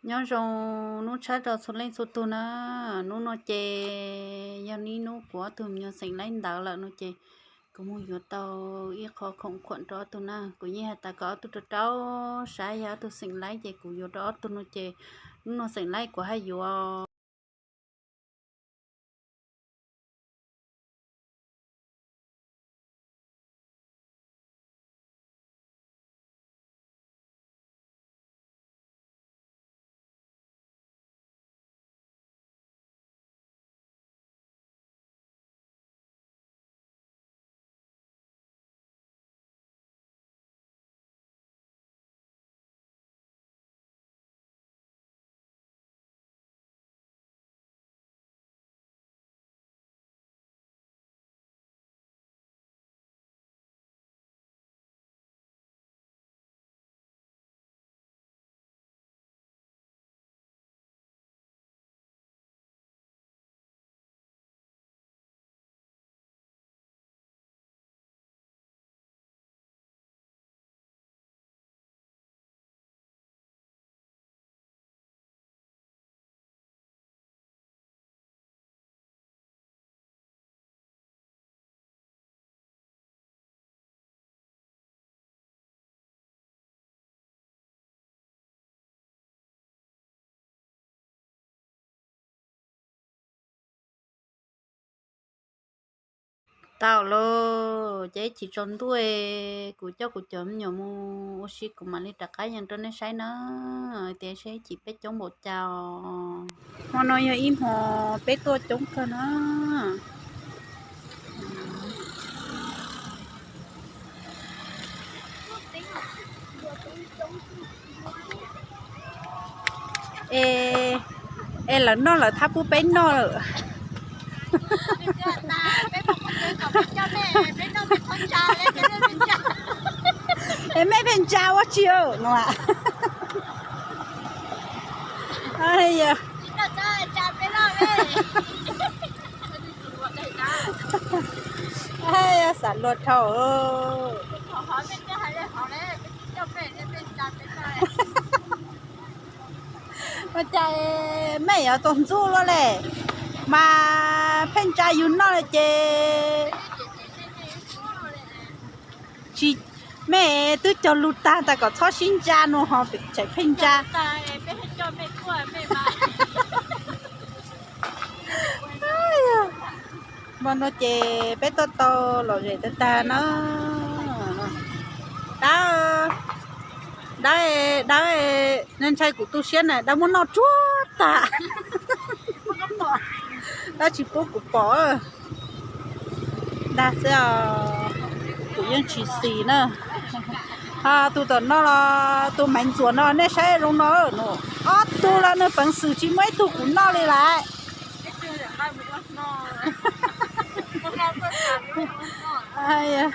nhớ rồi nó trái rồi xuống lên số tu nó chè giờ ní nó của tụi nhớ sinh lên đảo là nó chè có mua vô tàu ít khó không quận đó tụi cũng như ta có tụi cháu sáng giờ tụi sinh lấy chè của vô đó tụi nó chè nó sinh lấy của hai vô tao lo chế chỉ trốn tuổi của chấm nhiều mu xí của mà đi đặt cái nhân trên nó sai nó tiền sẽ chỉ biết chống bộ chào mà nói giờ im họ biết tôi chống cơ nó ê ê là nó là tháp bút bén nó rồi em mấy bên cha quá chiều nó à ai giờ ai sản luật thầu mà chạy mấy ở tuần du lo lệ mà bên cha yun nó là chế chị mẹ tôi cho lụt ta có cho xin cha nó họ bị chạy bên cha mà nó chè bé to rồi ta nó đó đó nên chơi của tôi xuyên này đã muốn nó chúa ta đó chỉ bố của bỏ đã sẽ của dân chỉ xì nữa tụi tao nó là tụi mạnh chuột nó nên sẽ rong nó tụi là nó bằng sự chỉ mấy tụi cũng nó đi lại ai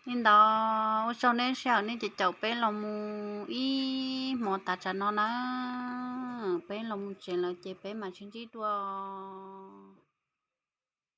nên đó sau nên sao nên chỉ chậu bé lòng ý mò ta cho nó bé lòng chuyện là chị bé mà chuyện gì đùa